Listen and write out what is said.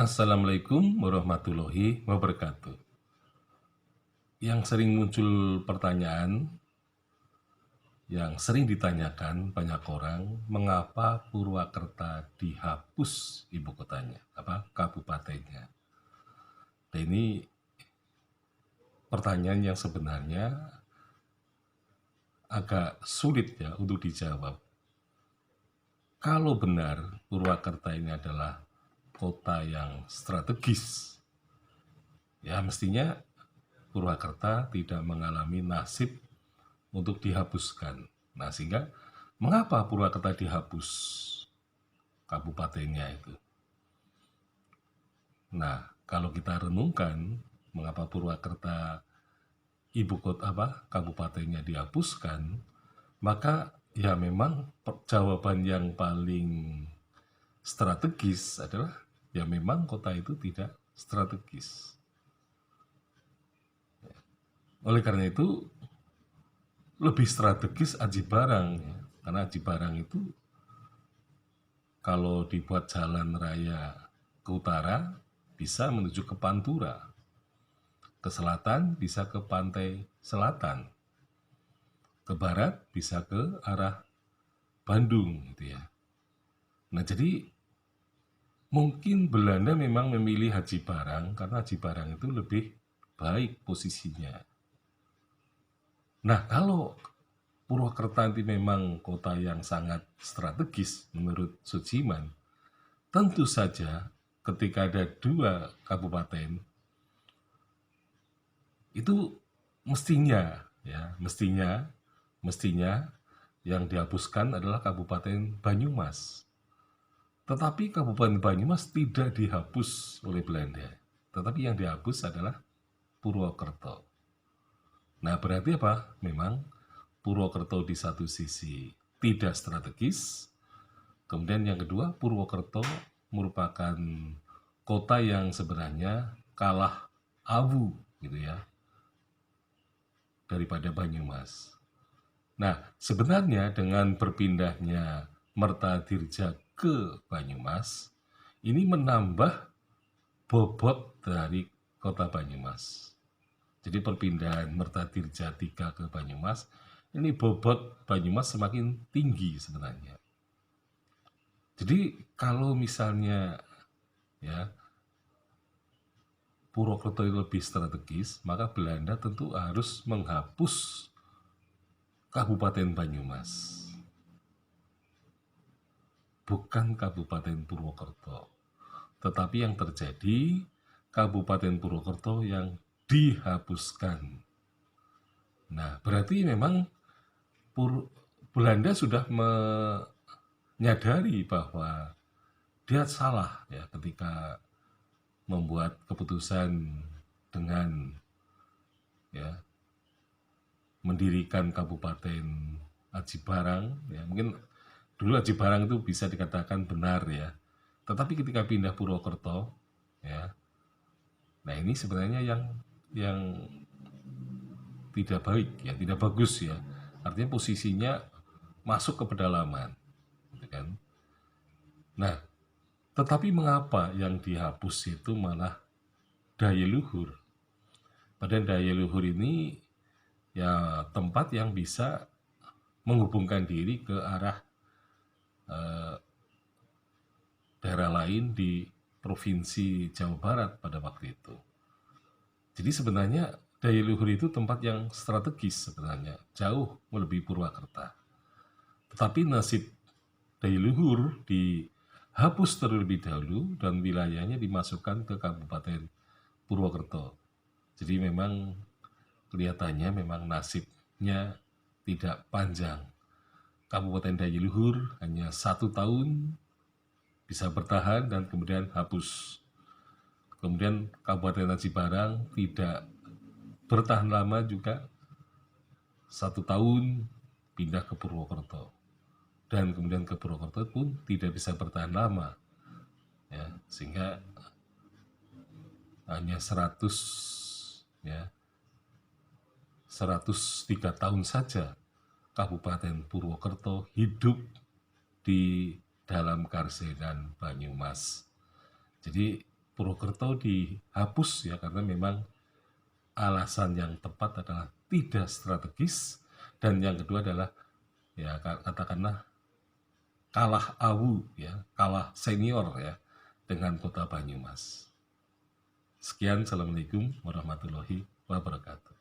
Assalamualaikum warahmatullahi wabarakatuh. Yang sering muncul pertanyaan, yang sering ditanyakan banyak orang, mengapa Purwakarta dihapus ibu kotanya, kabupatennya. Nah, ini pertanyaan yang sebenarnya agak sulit ya untuk dijawab. Kalau benar Purwakarta ini adalah kota yang strategis, ya mestinya Purwakarta tidak mengalami nasib untuk dihapuskan. Nah, sehingga mengapa Purwakarta dihapus kabupatennya itu? Nah, kalau kita renungkan mengapa Purwakarta ibu kota kabupatennya dihapuskan, maka ya memang jawaban yang paling strategis adalah ya memang kota itu tidak strategis. Oleh karena itu lebih strategis Aji Barang ya. Karena Aji Barang itu kalau dibuat jalan raya ke utara bisa menuju ke Pantura, ke selatan bisa ke pantai selatan, ke barat bisa ke arah Bandung gitu ya. Nah, jadi mungkin Belanda memang memilih Aji Barang karena Aji Barang itu lebih baik posisinya. Nah, kalau Purwakarta itu memang kota yang sangat strategis menurut Sujiman, tentu saja ketika ada dua kabupaten, itu mestinya yang dihapuskan adalah Kabupaten Banyumas. Tetapi Kabupaten Banyumas tidak dihapus oleh Belanda, tetapi yang dihapus adalah Purwokerto. Nah, berarti apa? Memang Purwokerto di satu sisi tidak strategis, kemudian yang kedua Purwokerto merupakan kota yang sebenarnya kalah awu gitu ya daripada Banyumas. Nah, sebenarnya dengan berpindahnya Mertadirja ke Banyumas, ini menambah bobot dari kota Banyumas. Jadi perpindahan Mertadirja 3 ke Banyumas, ini bobot Banyumas semakin tinggi sebenarnya. Jadi kalau misalnya ya Purwokerto lebih strategis, maka Belanda tentu harus menghapus Kabupaten Banyumas, bukan Kabupaten Purwokerto. Tetapi yang terjadi, Kabupaten Purwokerto yang dihapuskan. Nah, berarti memang Belanda sudah menyadari bahwa dia salah ya ketika membuat keputusan dengan ya mendirikan Kabupaten Aji Barang ya. Mungkin dulu Aji Barang itu bisa dikatakan benar ya, tetapi ketika pindah Purwokerto ya, nah ini sebenarnya yang tidak baik ya, tidak bagus ya. Artinya posisinya masuk ke pedalaman gitu kan. Nah, tetapi mengapa yang dihapus itu malah daya luhur? Padahal daya luhur ini ya tempat yang bisa menghubungkan diri ke arah daerah lain di Provinsi Jawa Barat pada waktu itu. Jadi sebenarnya daya luhur itu tempat yang strategis sebenarnya, jauh melebihi Purwakarta. Tetapi nasib daya luhur dihapus terlebih dahulu dan wilayahnya dimasukkan ke Kabupaten Purwokerto. Jadi memang kelihatannya memang nasibnya tidak panjang. Kabupaten daya luhur hanya 1 tahun bisa bertahan dan kemudian hapus. Kemudian Kabupaten Aji Barang tidak bertahan lama juga, 1 tahun pindah ke Purwokerto. Dan kemudian ke Purwokerto pun tidak bisa bertahan lama. Ya, sehingga hanya 103 tahun saja Kabupaten Purwokerto hidup di dalam Karse dan Banyumas. Jadi Purwokerto dihapus ya, karena memang alasan yang tepat adalah tidak strategis, dan yang kedua adalah ya katakanlah kalah awu ya, kalah senior ya dengan Kota Banyumas. Sekian, Assalamualaikum warahmatullahi wabarakatuh.